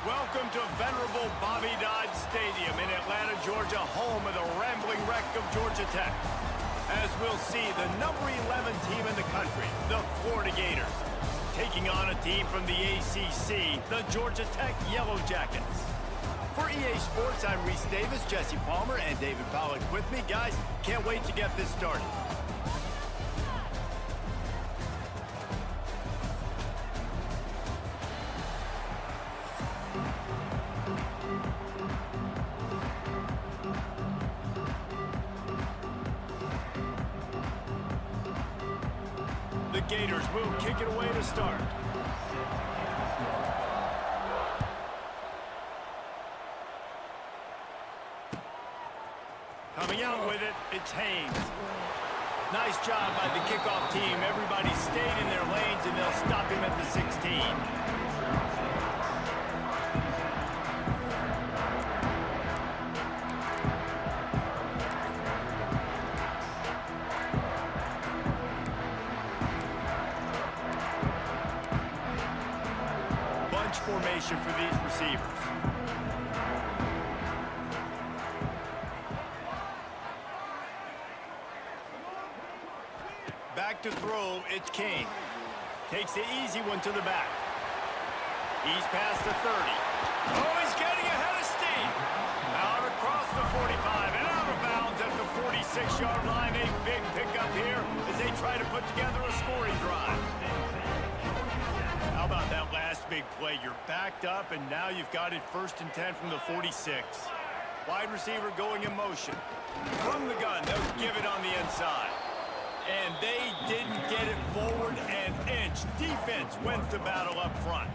Welcome to venerable Bobby Dodd Stadium in Atlanta, Georgia, home of the rambling wreck of Georgia Tech. As we'll see, the number 11 team in the country, the Florida Gators, taking on a team from the ACC, the Georgia Tech Yellow Jackets. For EA Sports, I'm Reese Davis, Jesse Palmer, and David Pollack with me. Guys, can't wait to get this started. The Gators will kick it away to start. Coming out with it, it's Haynes. Nice job by the kickoff team. Everybody stayed in their lanes, and they'll stop him at the 16. Formation for these receivers. Back to throw, it's King. Takes the easy one to the back. He's past the 30. Oh, he's getting ahead of steam. Out across the 45 and out of bounds at the 46-yard line. A big pickup here as they try to put together a scoring drive. How about that last big play? You're backed up, and now you've got it 1st and 10 from the 46. Wide receiver going in motion. From the gun, they'll give it on the inside. And they didn't get it forward an inch. Defense wins the battle up front.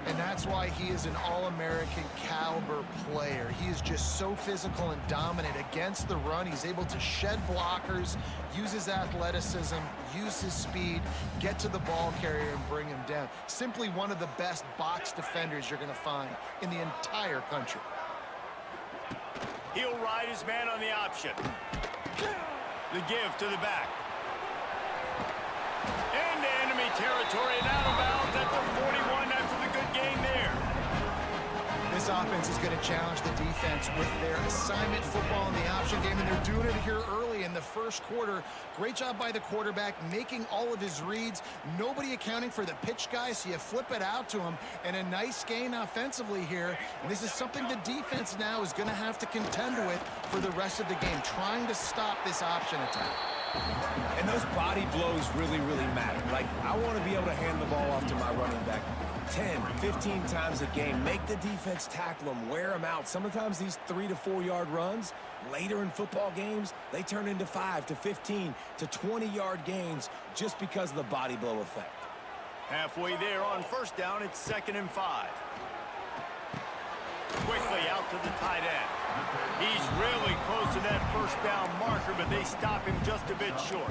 And that's why he is an All-American caliber player. He is just so physical and dominant against the run. He's able to shed blockers, use his athleticism, use his speed, get to the ball carrier and bring him down. Simply one of the best box defenders you're going to find in the entire country. He'll ride his man on the option. The give to the back. Into enemy territory and out of bounds at the 41 after the good gain there. This offense is going to challenge the defense with their assignment football in the option game, and they're doing it here early in the first quarter. Great job by the quarterback, making all of his reads. Nobody accounting for the pitch guy, so you flip it out to him, and a nice gain offensively here. And this is something the defense now is going to have to contend with for the rest of the game, trying to stop this option attack. And those body blows really, really matter. Like, I want to be able to hand the ball off to my running back 10, 15 times a game. Make the defense tackle them, wear them out. Sometimes these 3 to 4 yard runs, later in football games, they turn into 5 to 15 to 20 yard gains just because of the body blow effect. Halfway there on 1st down, it's 2nd and 5. Quickly out to the tight end. He's really close to that 1st down marker, but they stop him just a bit short.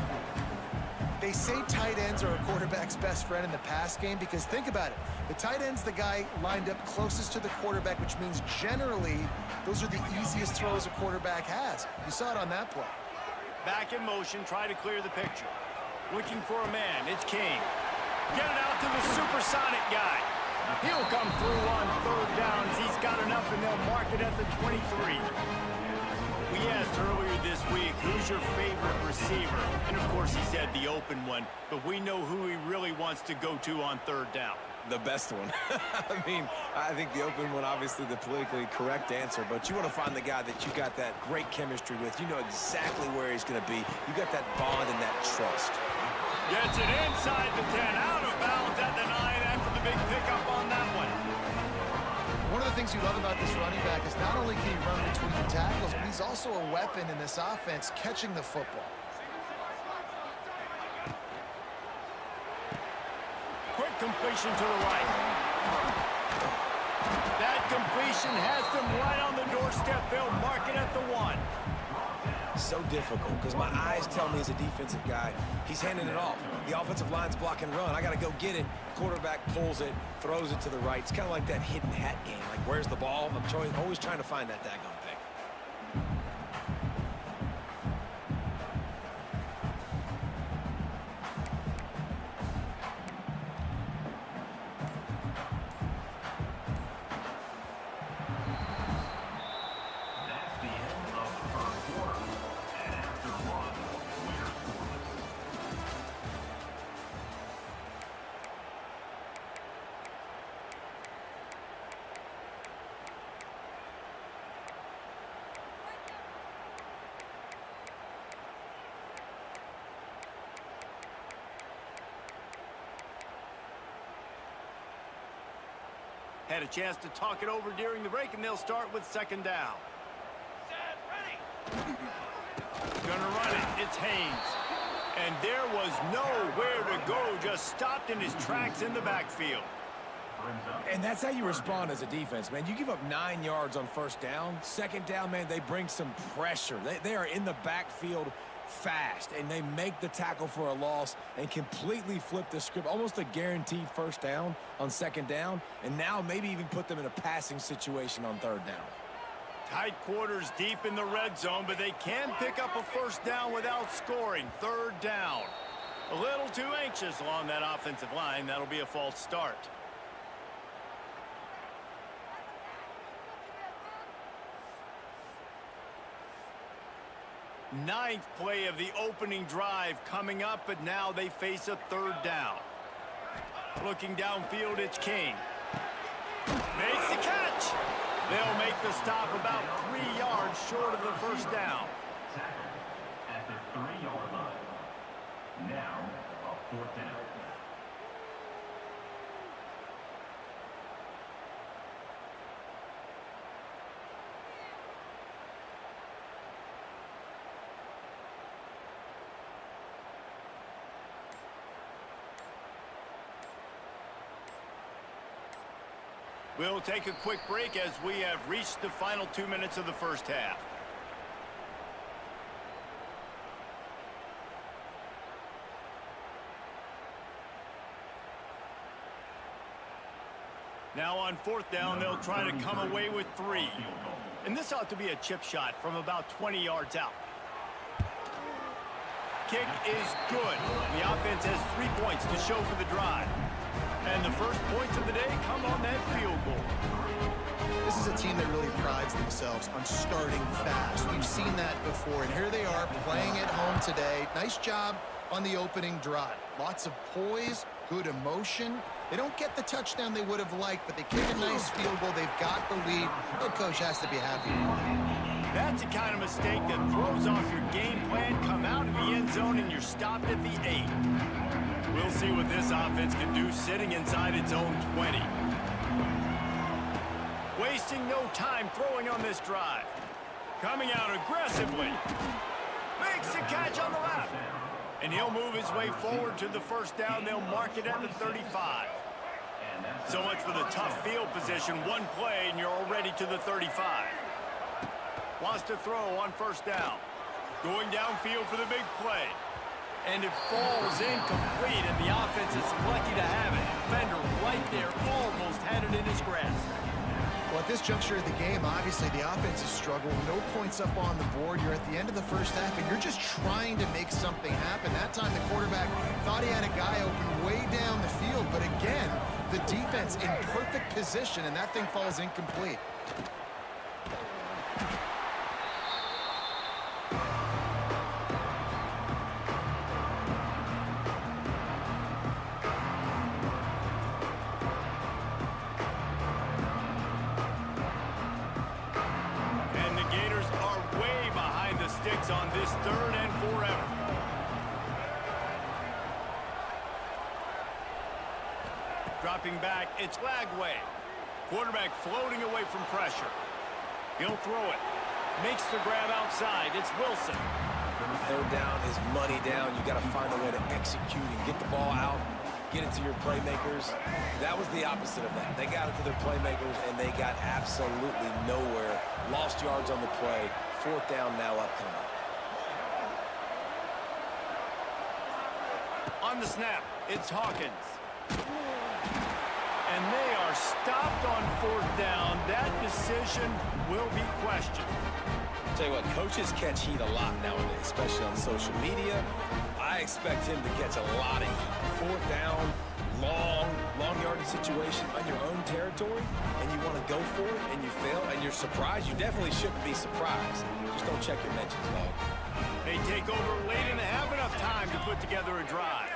They say tight ends are a quarterback's best friend in the pass game because think about it. The tight end's the guy lined up closest to the quarterback, which means generally those are the easiest throws a quarterback has. You saw it on that play. Back in motion, try to clear the picture. Looking for a man, it's King. Get it out to the supersonic guy. He'll come through on 3rd down as he's got enough, and they'll mark it at the 23. We asked earlier this week, who's your favorite receiver? And of course, he said the open one, but we know who he really wants to go to on 3rd down. The best one. I mean, I think the open one, obviously the politically correct answer, but you want to find the guy that you got that great chemistry with. You know exactly where he's going to be. You got that bond and that trust. Gets it inside the 10, out of bounds at the 9 after the big pickup on that one. One of the things you love about this running back is not only can he run between the tackles, but he's also a weapon in this offense, catching the football. Quick completion to the right. That completion has them right on the doorstep. They'll mark it at the 1. So difficult because my eyes tell me as a defensive guy, he's handing it off. The offensive line's blocking run. I got to go get it. Quarterback pulls it, throws it to the right. It's kind of like that hidden hat game. Like, where's the ball? I'm always trying to find that daggone thing. Had a chance to talk it over during the break, and they'll start with second down. Set, ready. Gonna run it. It's Haynes. And there was nowhere to go. Just stopped in his tracks in the backfield. And that's how you respond as a defense, man. You give up 9 yards on first down. Second down, man, they bring some pressure. They are in the backfield fast, and they make the tackle for a loss and completely flip the script. Almost a guaranteed first down on second down, and now maybe even put them in a passing situation on third down. Tight quarters deep in the red zone, but they can pick up a first down without scoring. Third down. A little too anxious along that offensive line. That'll be a false start. Ninth play of the opening drive coming up, but now they face a third down. Looking downfield, it's King. Makes the catch. They'll make the stop about 3 yards short of the first down. At the 3-yard line. Now, a fourth down. We'll take a quick break as we have reached the final 2 minutes of the first half. Now on fourth down, they'll try to come away with 3. And this ought to be a chip shot from about 20 yards out. Kick is good. The offense has 3 points to show for the drive. And the first points of the day come on that field goal. This is a team that really prides themselves on starting fast. We've seen that before, and here they are playing at home today. Nice job on the opening drive. Lots of poise, good emotion. They don't get the touchdown they would have liked, but they kick a nice field goal. They've got the lead. Head coach has to be happy. That's the kind of mistake that throws off your game plan. Come out in the end zone, and you're stopped at the 8. We'll see what this offense can do sitting inside its own 20. Wasting no time throwing on this drive. Coming out aggressively. Makes the catch on the left. And he'll move his way forward to the first down. They'll mark it at the 35. So much for the tough field position. One play, and you're already to the 35. Wants to throw on first down. Going downfield for the big play. And it falls incomplete, and the offense is lucky to have it. Defender right there almost had it in his grasp. Well, at this juncture of the game, obviously the offense is struggling. No points up on the board. You're at the end of the first half, and you're just trying to make something happen. That time the quarterback thought he had a guy open way down the field, but again, the defense in perfect position, and that thing falls incomplete. On this third and forever. Dropping back, it's Lagway. Quarterback floating away from pressure. He'll throw it. Makes the grab outside. It's Wilson. Third down is money down. You got to find a way to execute and get the ball out, get it to your playmakers. That was the opposite of that. They got it to their playmakers, and they got absolutely nowhere. Lost yards on the play. Fourth down now upcoming. On the snap, it's Hawkins. And they are stopped on fourth down. That decision will be questioned. Tell you what, coaches catch heat a lot nowadays, especially on social media. I expect him to catch a lot of heat. Fourth down, long yardage situation on your own territory, and you want to go for it, and you fail, and you're surprised. You definitely shouldn't be surprised. Just don't check your mentions, dog. They take over late and have enough time to put together a drive.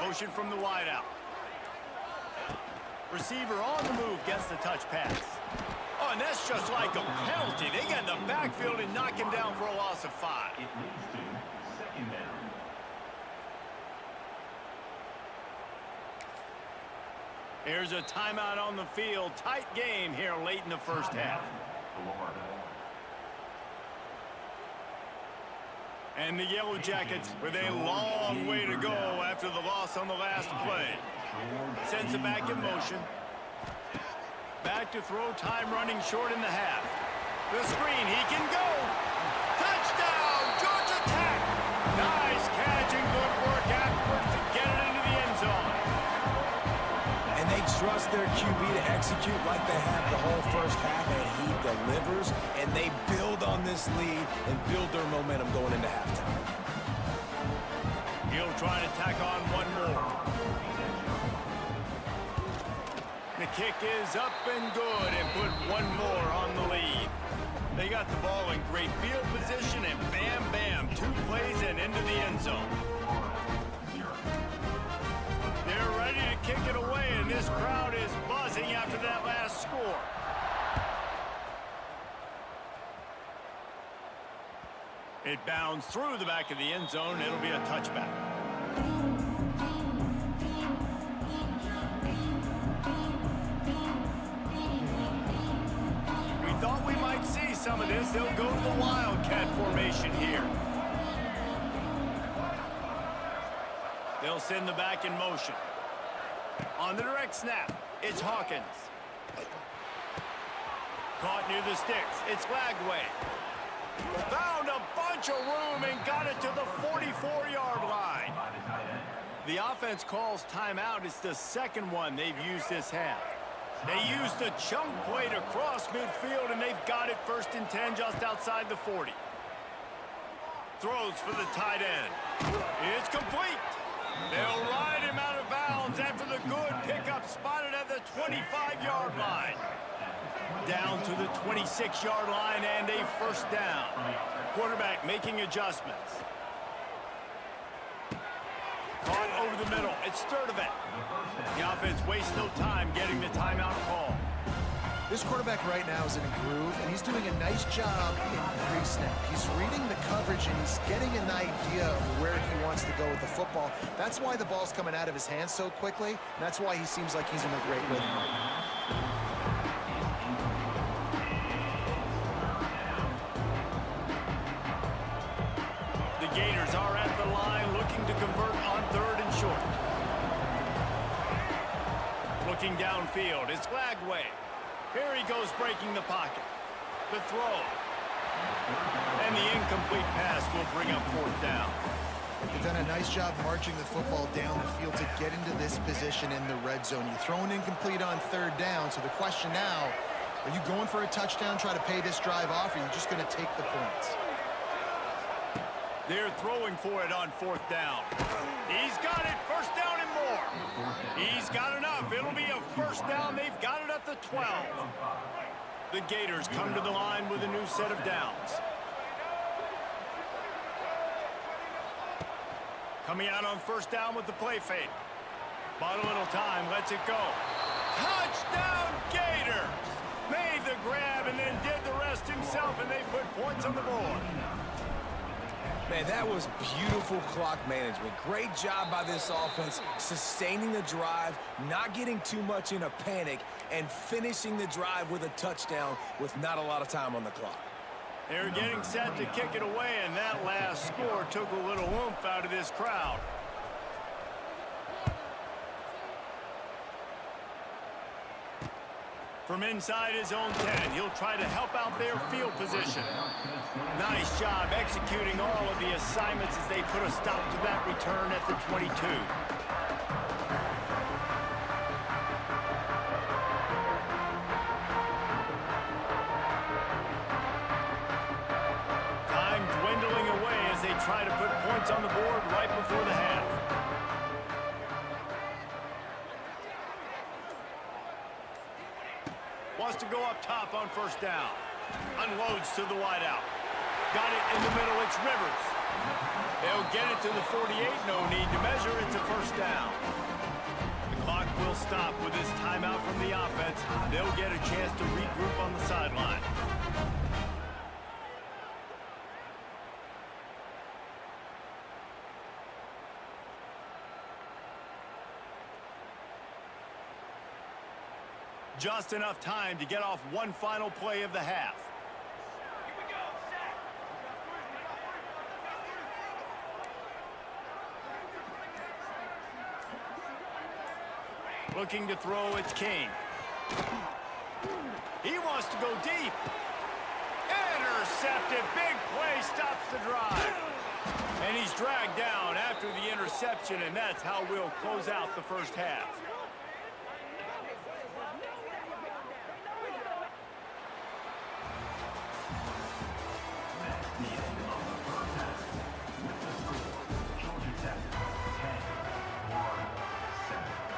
Motion from the wideout. Receiver on the move gets the touch pass. Oh, and that's just like a penalty. They get in the backfield and knock him down for a loss of 5. It leads to second down. 2 Here's a timeout on the field. Tight game here late in the first half. And the Yellow Jackets with a long way to go after the loss on the last play. Sends it back in motion. Back to throw, time running short in the half. The screen, he can go. Touchdown, Georgia Tech. Nice catch and good work afterwards to get it into the end zone. And they trust their QB to execute like they have the whole first half, and he delivers, and they build on this lead and build their momentum going into halftime. He'll try to tack on one more. The kick is up and good and put one more on the lead. They got the ball in great field position and bam, bam, 2 plays and into the end zone. They're ready to kick it away, and this crowd is buzzing after that last score. It bounds through the back of the end zone. It'll be a touchback. We thought we might see some of this. They'll go to the Wildcat formation here. They'll send the back in motion. On the direct snap, it's Hawkins. Caught near the sticks. It's Lagway. Found a bunch of room and got it to the 44-yard line. The offense calls timeout. It's the second one they've used this half. They used a chunk play to cross midfield, and they've got it 1st and 10 just outside the 40. Throws for the tight end. It's complete. They'll ride him out of bounds after the good pickup spotted at the 25-yard line. Down to the 26-yard line and a first down. Quarterback making adjustments. Caught over the middle. It's Sturdivant. The offense wastes no time getting the timeout call. This quarterback right now is in a groove, and he's doing a nice job in pre-snap. He's reading the coverage, and he's getting an idea of where he wants to go with the football. That's why the ball's coming out of his hands so quickly, and that's why he seems like he's in a great rhythm right now. The Gators are at the line looking to convert on 3rd and short. Looking downfield, it's Lagway. Here he goes breaking the pocket. The throw. And the incomplete pass will bring up 4th down. They've done a nice job marching the football down the field to get into this position in the red zone. You throw an incomplete on 3rd down, so the question now, are you going for a touchdown, try to pay this drive off, or are you just going to take the points? They're throwing for it on 4th down. He's got it, 1st down and more. He's got enough. It'll be a 1st down. They've got it at the 12. The Gators come to the line with a new set of downs. Coming out on 1st down with the play fake. Bought a little time, lets it go. Touchdown Gators! Made the grab and then did the rest himself, and they put points on the board. Man, that was beautiful clock management. Great job by this offense, sustaining the drive, not getting too much in a panic, and finishing the drive with a touchdown with not a lot of time on the clock. They're getting set to kick it away, and that last score took a little oomph out of this crowd. From inside his own 10, he'll try to help out their field position. Nice job executing all of the assignments as they put a stop to that return at the 22. Time dwindling away as they try to put points on the board right before the half. Wants to go up top on 1st down. Unloads to the wideout. Got it in the middle. It's Rivers. They'll get it to the 48. No need to measure. It's a 1st down. The clock will stop with this timeout from the offense. They'll get a chance to regroup on the sideline. Just enough time to get off one final play of the half. Here we go, set. Looking to throw, it's King. He wants to go deep. Intercepted. Big play stops the drive. And he's dragged down after the interception, and that's how we'll close out the first half.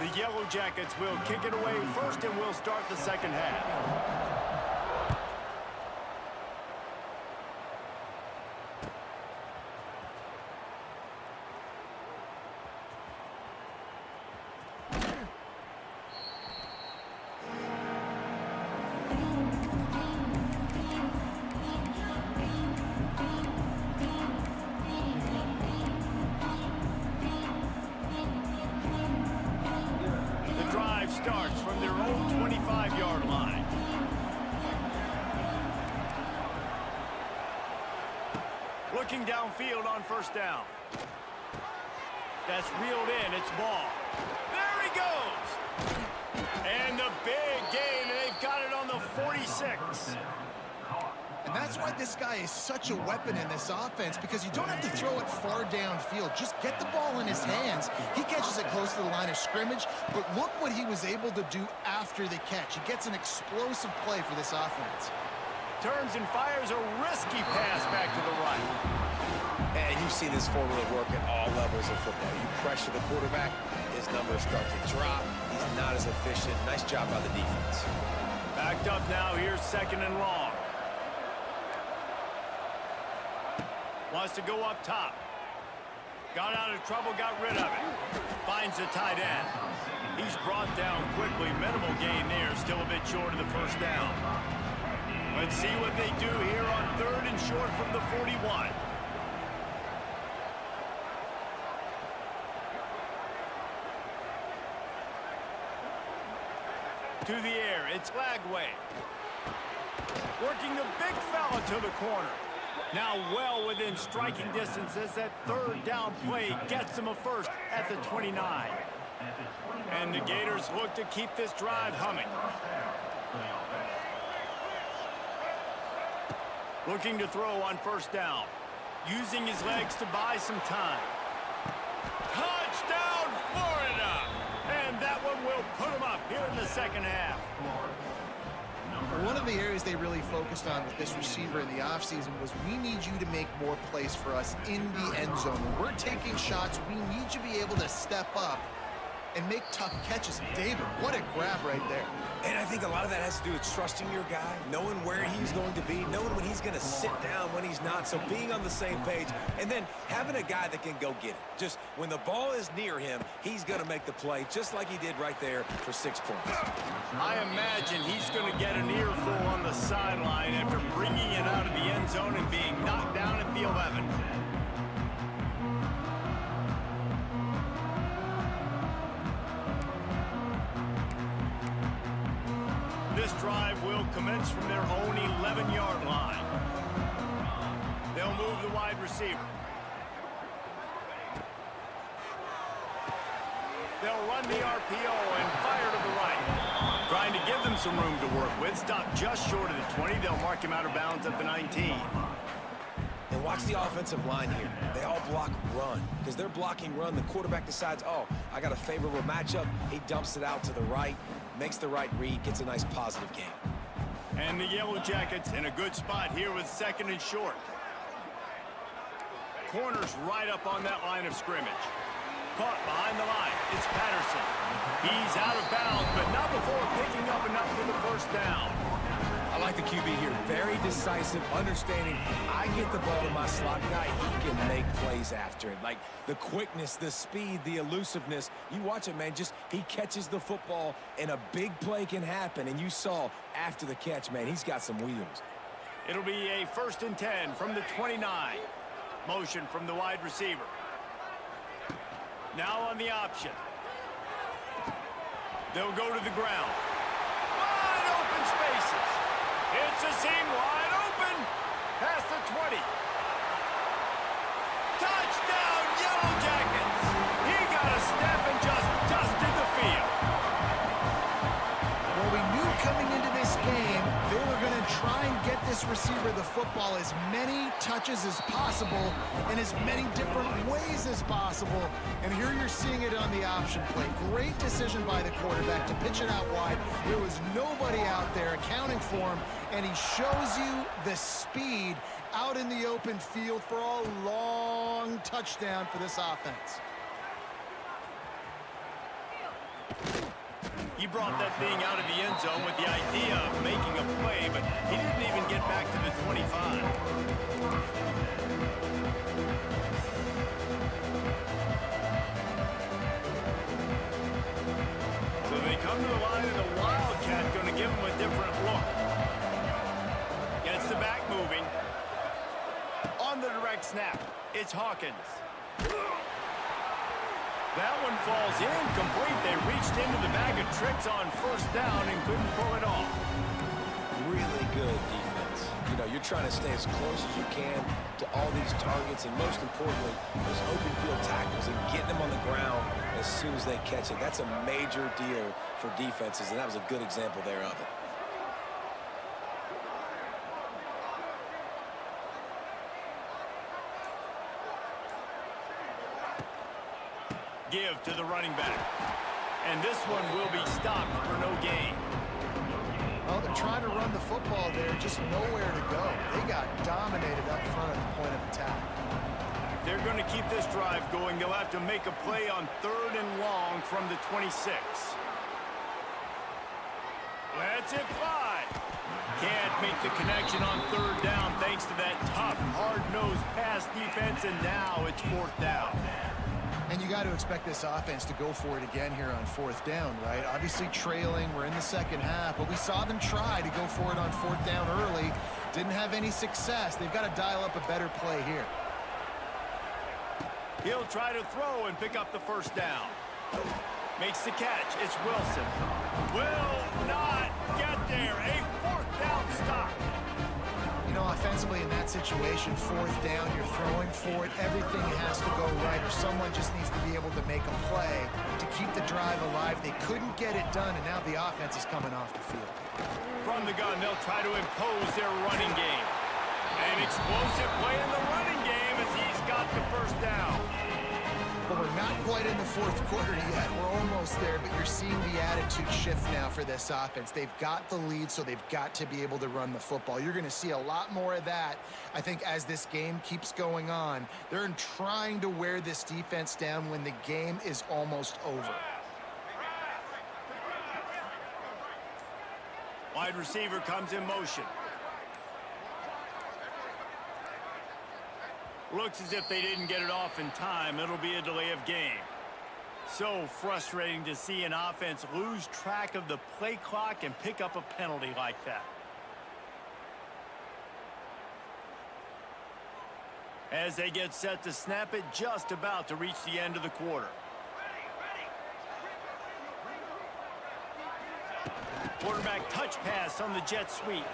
The Yellow Jackets will kick it away first, and we'll start the second half. Starts from their own 25-yard line. Looking downfield on first down. That's reeled in. It's ball. There he goes. And the big gain, and they've got it on the 46. And that's why this guy is such a weapon in this offense, because you don't have to throw it far downfield. Just get the ball in his hands. He catches it close to the line of scrimmage, but look what he was able to do after the catch. He gets an explosive play for this offense. Turns and fires a risky pass back to the right. And you've seen this formula work at all levels of football. You pressure the quarterback, his numbers start to drop. He's not as efficient. Nice job by the defense. Backed up now. Here's second and long. Wants to go up top. Got out of trouble, got rid of it. Finds the tight end. He's brought down quickly. Minimal gain there, still a bit short of the first down. Let's see what they do here on third and short from the 41. To the air, it's Lagway. Working the big fella to the corner. Now well within striking distance as that third down play gets them a first at the 29. And the Gators look to keep this drive humming. Looking to throw on first down. Using his legs to buy some time. Touchdown, Florida! And that one will put them up here in the second half. One of the areas they really focused on with this receiver in the offseason was, we need you to make more plays for us in the end zone. When we're taking shots, we need you to be able to step up and make tough catches. David, what a grab right there. And I think a lot of that has to do with trusting your guy, knowing where he's going to be, knowing when he's going to sit down, when he's not. So being on the same page, and then having a guy that can go get it. Just when the ball is near him, he's going to make the play, just like he did right there for 6 points. I imagine he's going to get an earful on the sideline after bringing it out of the end zone and being knocked down at the 11. This drive will commence from their own 11-yard line. They'll move the wide receiver. They'll run the RPO and fire to the right. Trying to give them some room to work with. Stopped just short of the 20. They'll mark him out of bounds at the 19. And watch the offensive line here. They all block run. Because they're blocking run, the quarterback decides, oh, I got a favorable matchup. He dumps it out to the right, makes the right read, gets a nice positive gain. And the Yellow Jackets in a good spot here with second and short. Corners right up on that line of scrimmage. Caught behind the line. It's Patterson. He's out of bounds, but not before picking up enough for the first down. I like the QB here. Very decisive, understanding I get the ball to my slot guy, he can make plays after it. Like the quickness, the speed, the elusiveness. You watch it, man. Just he catches the football, and a big play can happen. And you saw after the catch, man, he's got some wheels. It'll be a 1st and 10 from the 29. Motion from the wide receiver. Now on the option. They'll go to the ground. open spaces. It's a seam wide open. Past the 20. Touchdown, Yellow Jackets. He got a step and just dusted the field. Well, we knew coming into this game they were going to try and get this receiver the football as many touches as possible in as many different ways as possible. And here you're seeing it on the option play. Great decision by the quarterback to pitch it out wide. There was nobody out there accounting for him, and he shows you the speed out in the open field for a long touchdown for this offense. He brought that thing out of the end zone with the idea of making a play, but he didn't even get back to the 25. So they come to the line, and the Wildcat going to give him a different look. Gets the back moving. On the direct snap, it's Hawkins. That one falls incomplete. They reached into the bag of tricks on first down and couldn't pull it off. Really good defense. You know, you're trying to stay as close as you can to all these targets, and most importantly, those open field tackles and getting them on the ground as soon as they catch it. That's a major deal for defenses, and that was a good example there of it. Give to the running back. And this one will be stopped for no gain. Well, they're trying to run the football there, just nowhere to go. They got dominated up front at the point of attack. They're going to keep this drive going. They'll have to make a play on 3rd and long from the 26. Lets it fly. Can't make the connection on 3rd down thanks to that tough, hard-nosed pass defense, and now it's 4th down. And you got to expect this offense to go for it again here on 4th down, right? Obviously trailing, we're in the second half, but we saw them try to go for it on 4th down early. Didn't have any success. They've got to dial up a better play here. He'll try to throw and pick up the first down. Makes the catch. It's Wilson. Will not get there. A 4th down stop. You know, offensively in that situation, 4th down, you're throwing for it. Everything has to go right, or someone just needs to be able to make a play to keep the drive alive. They couldn't get it done, and now the offense is coming off the field. From the gun, they'll try to impose their running game. An explosive play in the running game as he's got the first down. But we're not quite in the 4th quarter yet. We're almost there, but you're seeing the attitude shift now for this offense. They've got the lead, so they've got to be able to run the football. You're going to see a lot more of that, I think, as this game keeps going on. They're trying to wear this defense down when the game is almost over. Wide receiver comes in motion. Looks as if they didn't get it off in time. It'll be a delay of game. So frustrating to see an offense lose track of the play clock and pick up a penalty like that. As they get set to snap it, just about to reach the end of the quarter. Quarterback touch pass on the jet sweep.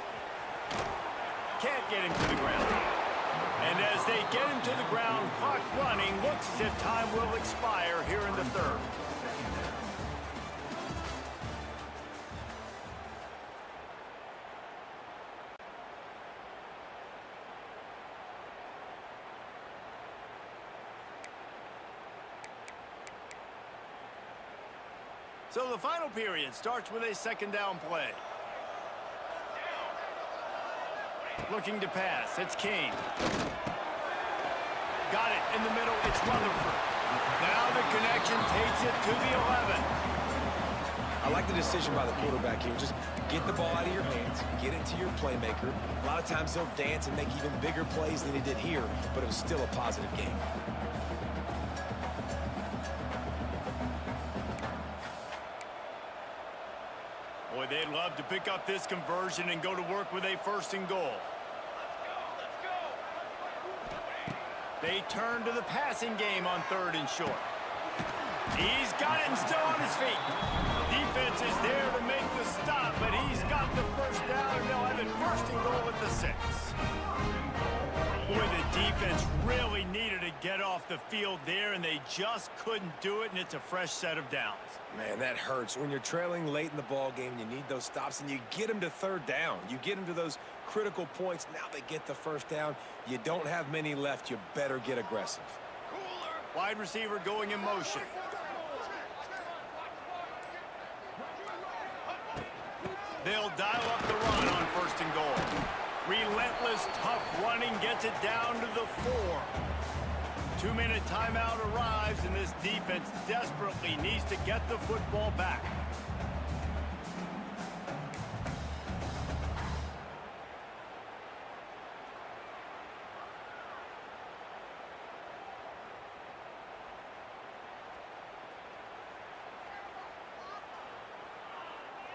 Can't get him to the ground. And as they get him to the ground, clock running, looks as if time will expire here in the 3rd. So the final period starts with a 2nd down play. Looking to pass, it's King. Got it in the middle, it's Rutherford. Now the connection takes it to the 11. I like the decision by the quarterback here. Just get the ball out of your hands, get it to your playmaker. A lot of times he'll dance and make even bigger plays than he did here, but it was still a positive game. Boy, they'd love to pick up this conversion and go to work with a 1st and goal. They turn to the passing game on 3rd and short. He's got it and still on his feet. Defense is there to make the stop, but he's got the first defense really needed to get off the field there, and they just couldn't do it, and it's a fresh set of downs. Man, that hurts. When you're trailing late in the ball game, you need those stops, and you get them to third down. You get them to those critical points. Now they get the first down. You don't have many left. You better get aggressive. Wide receiver going in motion. They'll dial up the run on 1st and goal. Relentless, tough running gets it down to the 4. 2-minute timeout arrives, and this defense desperately needs to get the football back.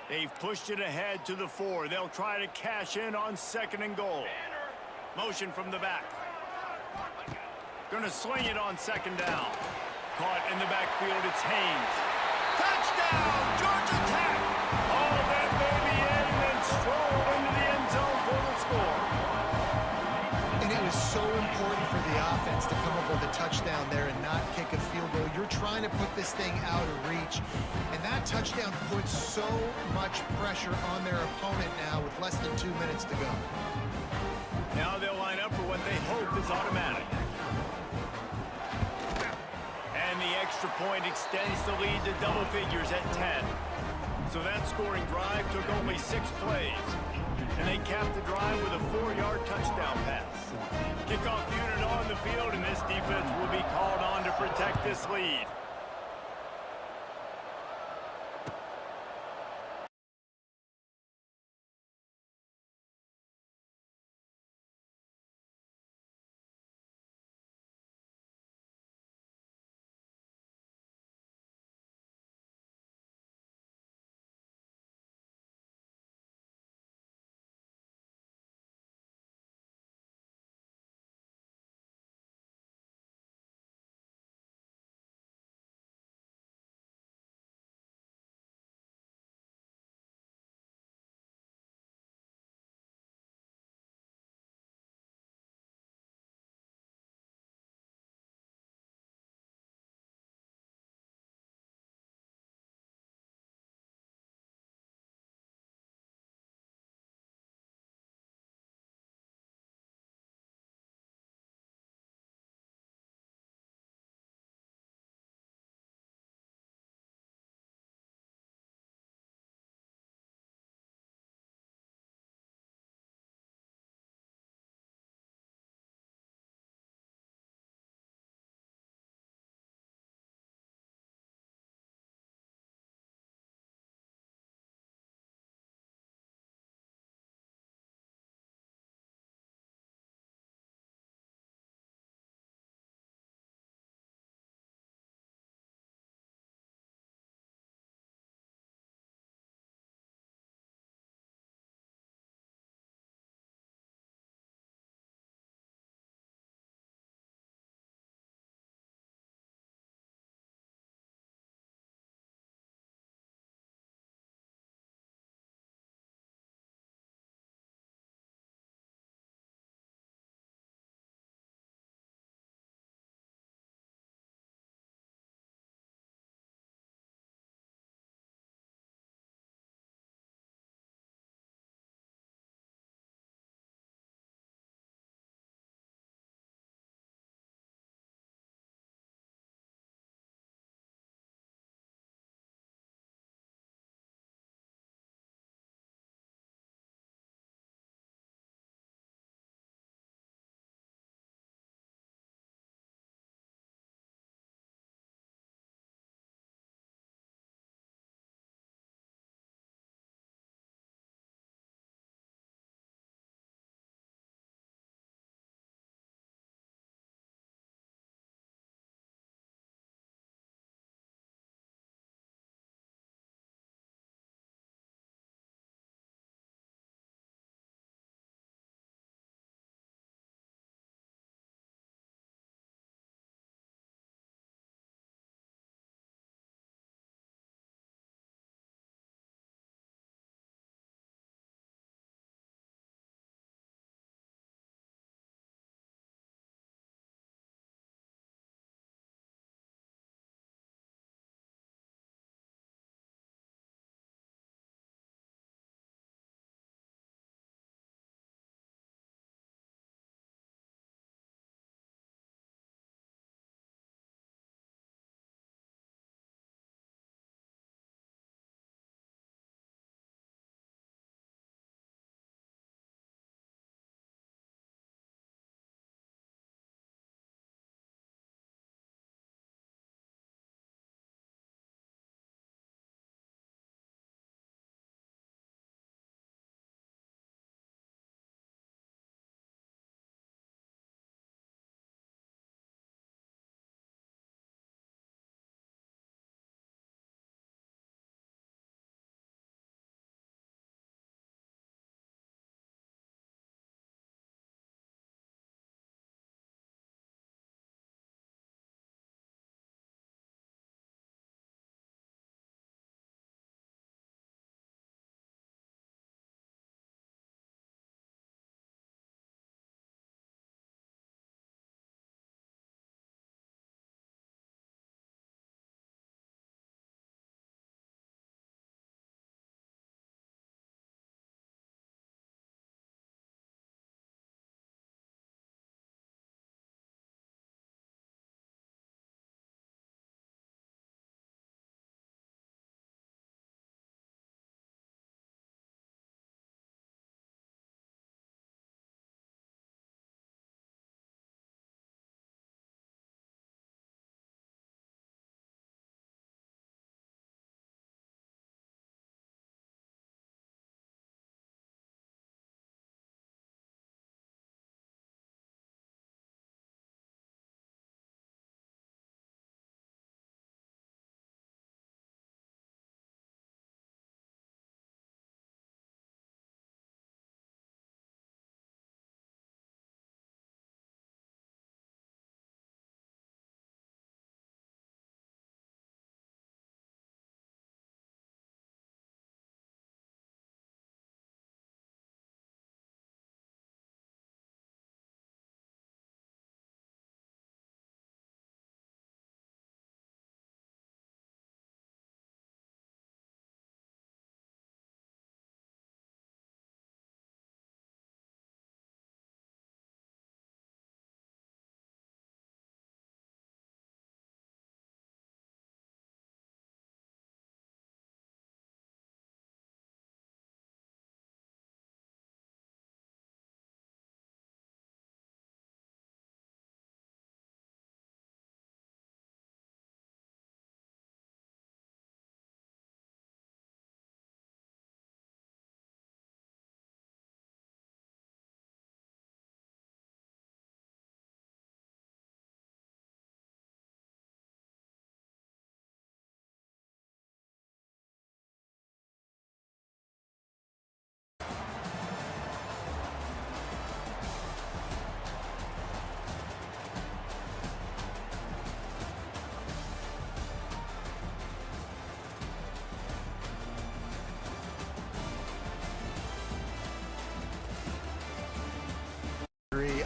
They've pushed it ahead to the 4. They'll try to cash in on 2nd and goal. Motion from the back. Gonna sling it on 2nd down. Caught in the backfield, it's Haynes. Touchdown, Georgia Tech! All that baby in and then stroll into the end zone for the score. And it was so important for the offense to come up with a touchdown there and not kick a field goal. You're trying to put this thing out of reach, and that touchdown puts so much pressure on their opponent now with less than 2 minutes to go. Now they'll line up for what they hope is automatic. And the extra point extends the lead to double figures at 10. So that scoring drive took only 6 plays. And they capped the drive with a 4-yard touchdown pass. Kickoff unit on the field, and this defense will be called on to protect this lead.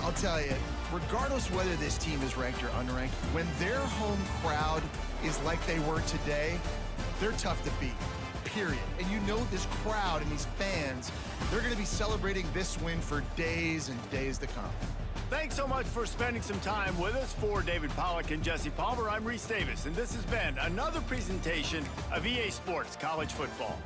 I'll tell you, regardless whether this team is ranked or unranked, when their home crowd is like they were today, they're tough to beat, period. And you know this crowd and these fans, they're going to be celebrating this win for days and days to come. Thanks so much for spending some time with us. For David Pollack and Jesse Palmer, I'm Reese Davis, and this has been another presentation of EA Sports College Football.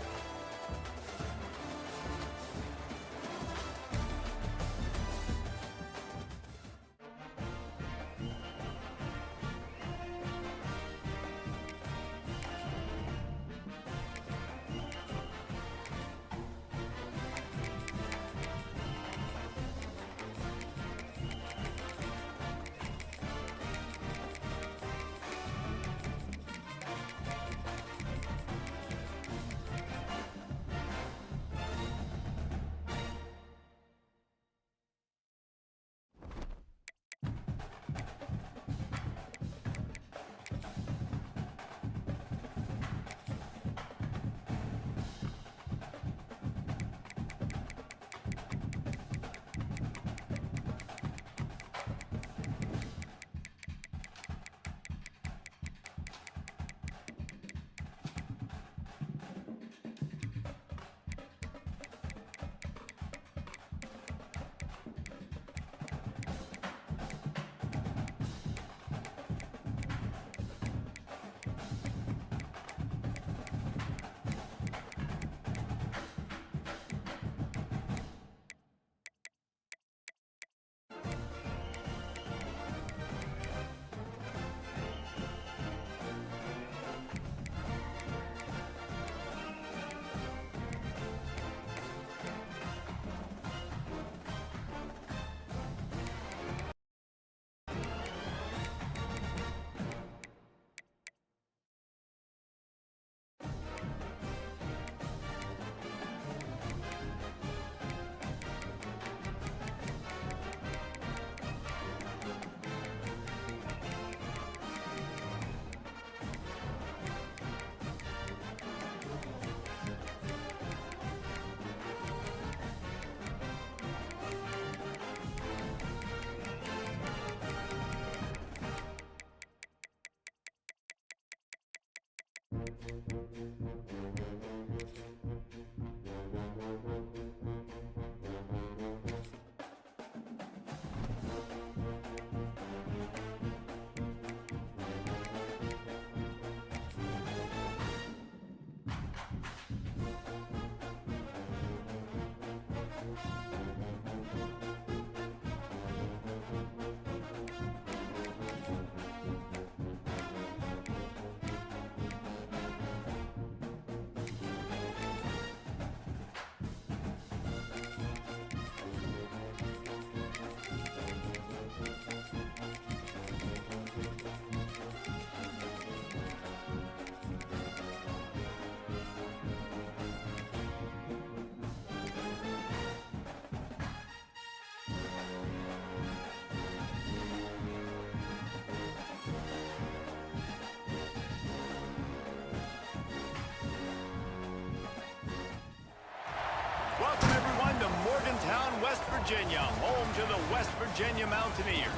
Welcome, everyone, to Morgantown, West Virginia, home to the West Virginia Mountaineers.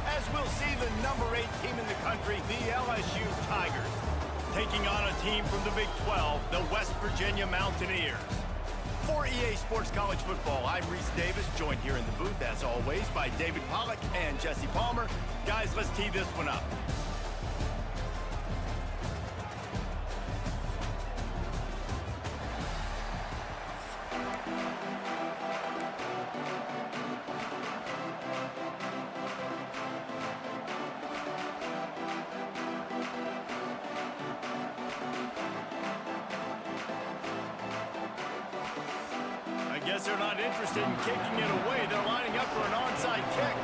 As we'll see, the number 8 team in the country, the LSU Tigers, taking on a team from the Big 12, the West Virginia Mountaineers. For EA Sports College Football, I'm Reese Davis, joined here in the booth, as always, by David Pollack and Jesse Palmer. Guys, let's tee this one up. I guess they're not interested in kicking it away. They're lining up for an onside kick.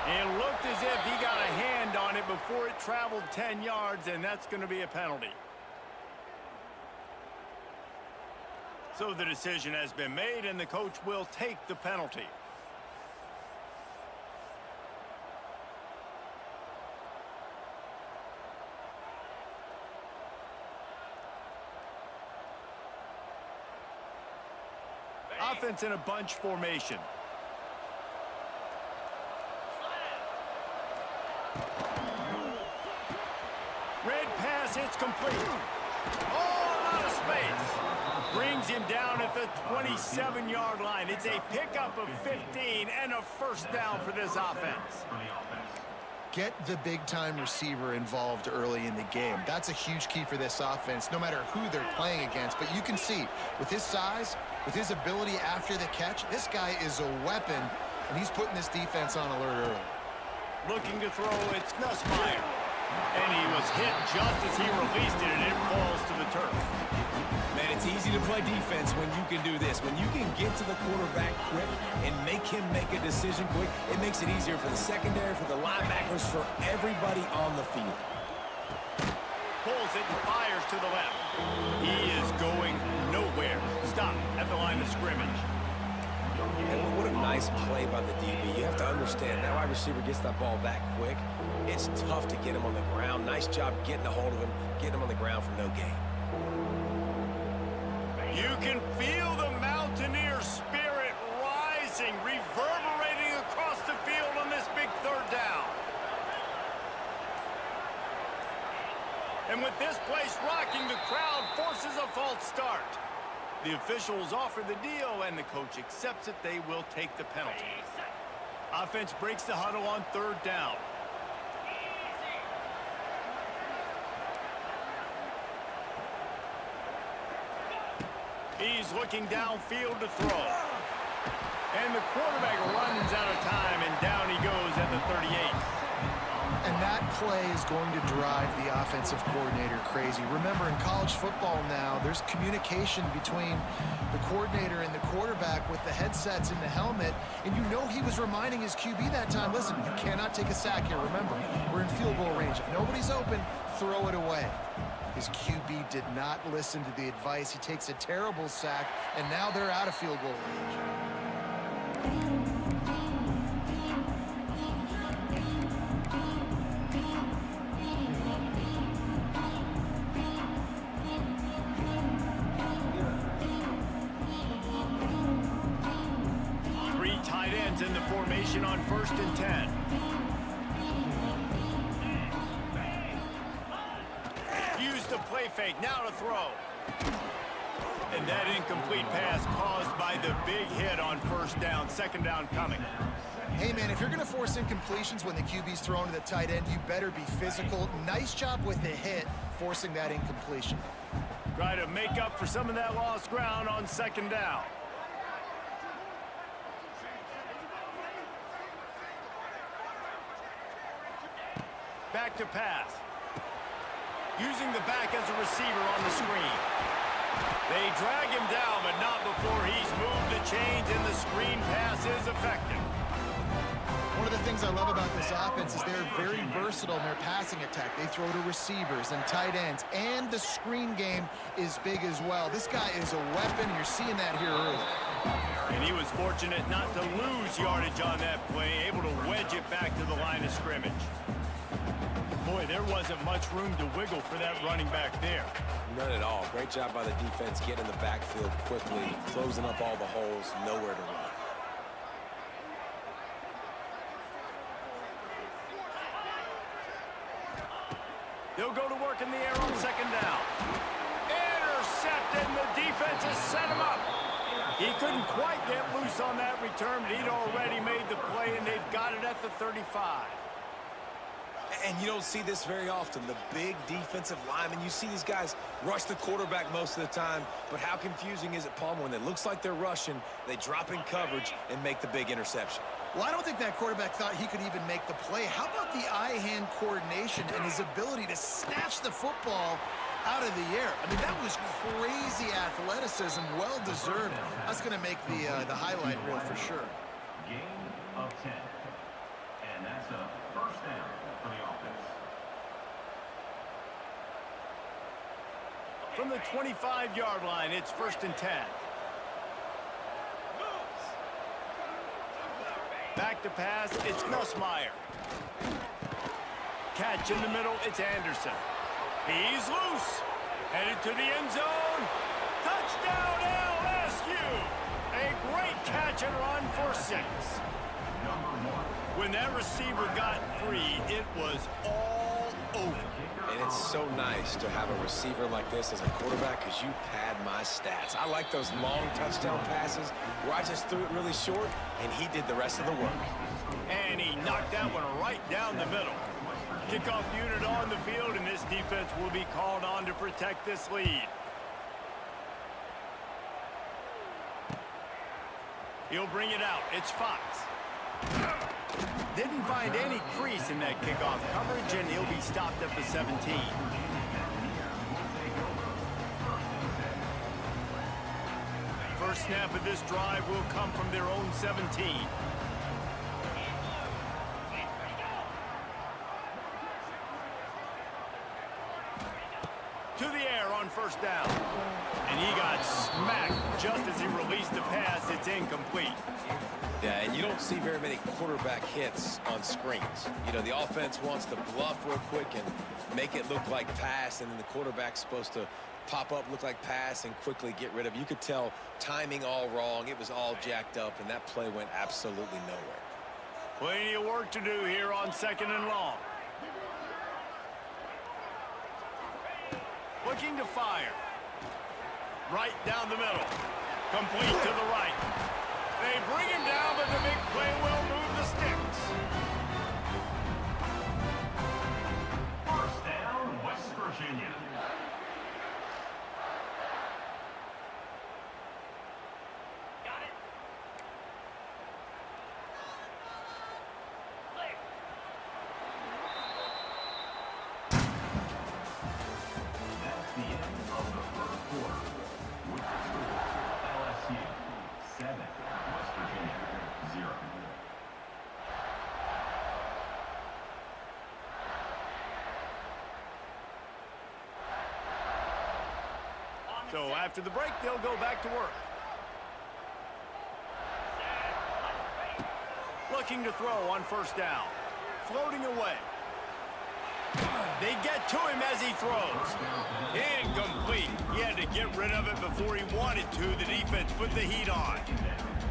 It looked as if he got a hand on it before it traveled 10 yards, and that's going to be a penalty. So the decision has been made, and the coach will take the penalty. Offense in a bunch formation. Red pass, it's complete. Oh, a lot of space. Brings him down at the 27-yard line. It's a pickup of 15 and a first down for this offense. Get the big-time receiver involved early in the game. That's a huge key for this offense, no matter who they're playing against. But you can see, with his size, with his ability after the catch, this guy is a weapon, and he's putting this defense on alert early. Looking to throw, it's Nussmeier. And he was hit just as he released it, and it falls to the turf. Man, it's easy to play defense when you can do this. When you can get to the quarterback quick and make him make a decision quick, it makes it easier for the secondary, for the linebackers, for everybody on the field. Pulls it and fires to the left. He is going nowhere. Stop at the line of scrimmage. And what a nice play by the DB. You have to understand, that wide receiver gets that ball that quick. It's tough to get him on the ground. Nice job getting a hold of him, getting him on the ground for no gain. You can feel the Mountaineer spirit rising, reverberating across the field on this big third down. And with this place rocking, the crowd forces a false start. The officials offer the deal, and the coach accepts it. They will take the penalty. Offense breaks the huddle on third down. He's looking downfield to throw. And the quarterback runs out of time, and down he goes at the 38. And that play is going to drive the offensive coordinator crazy. Remember, in college football now, there's communication between the coordinator and the quarterback with the headsets and the helmet, and you know he was reminding his QB that time, listen, you cannot take a sack here. Remember, we're in field goal range. If nobody's open, throw it away. His QB did not listen to the advice. He takes a terrible sack, and now they're out of field goal range. Three tight ends in the formation on 1st and 10. Use the play fake, now to throw. And that incomplete pass caused by the big hit on first down. Second down coming. Hey, man, if you're going to force incompletions when the QB's thrown to the tight end, you better be physical. Nice job with the hit, forcing that incompletion. Try to make up for some of that lost ground on second down. Back to pass. Using the back as a receiver on the screen. They drag him down, but not before he's moved the chains, and the screen pass is effective. One of the things I love about this offense is they're very versatile in their passing attack. They throw to receivers and tight ends, and the screen game is big as well. This guy is a weapon. You're seeing that here early. And he was fortunate not to lose yardage on that play, able to wedge it back to the line of scrimmage. Boy, there wasn't much room to wiggle for that running back there. None at all. Great job by the defense getting in the backfield quickly, closing up all the holes, nowhere to run. They'll go to work in the air on second down. Intercepted, and the defense has set him up. He couldn't quite get loose on that return, but he'd already made the play, and they've got it at the 35. And you don't see this very often, the big defensive linemen. You see these guys rush the quarterback most of the time, but how confusing is it, Palmer, when it looks like they're rushing, they drop in coverage and make the big interception? Well, I don't think that quarterback thought he could even make the play. How about the eye-hand coordination and his ability to snatch the football out of the air? I mean, that was crazy athleticism, well-deserved. That's going to make the highlight reel for sure. Gain of 10. And that's a first down for the offense. From the 25-yard line, it's 1st and 10. Back to pass, it's Nussmeier. Catch in the middle, it's Anderson. He's loose. Headed to the end zone. Touchdown, LSU! A great catch and run for 6. When that receiver got free, it was all over. And it's so nice to have a receiver like this as a quarterback because you pad my stats. I like those long touchdown passes where I just threw it really short, and he did the rest of the work. And he knocked that one right down the middle. Kickoff unit on the field, and this defense will be called on to protect this lead. He'll bring it out. It's Fox. Didn't find any crease in that kickoff coverage, and he'll be stopped at the 17. First snap of this drive will come from their own 17. To the air on first down. And he got smacked just as he released the pass. It's incomplete. Yeah, and you don't see very many quarterback hits on screens. You know, the offense wants to bluff real quick and make it look like pass, and then the quarterback's supposed to pop up, look like pass, and quickly get rid of it. You could tell timing all wrong. It was all jacked up, and that play went absolutely nowhere. Plenty of work to do here on 2nd and long. Looking to fire. Right down the middle. Complete to the right. They bring him down, but the big play will move the sticks. First down, West Virginia. Got it. Clear. That's the end of the first quarter. With the score, LSU 7, West Virginia 0. So after the break, they'll go back to work. Looking to throw on first down. Floating away. They get to him as he throws. Incomplete. He had to get rid of it before he wanted to. The defense put the heat on.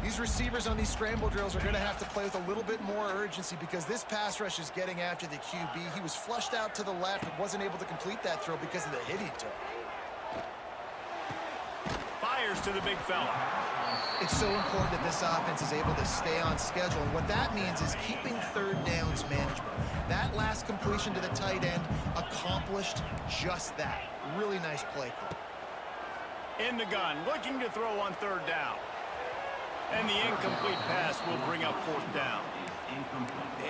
These receivers on these scramble drills are going to have to play with a little bit more urgency because this pass rush is getting after the QB. He was flushed out to the left and wasn't able to complete that throw because of the hit he took. Fires to the big fella. It's so important that this offense is able to stay on schedule. And what that means is keeping third downs management. That last completion to the tight end accomplished just that. Really nice play call. In the gun, looking to throw on third down. And the incomplete pass will bring up fourth down.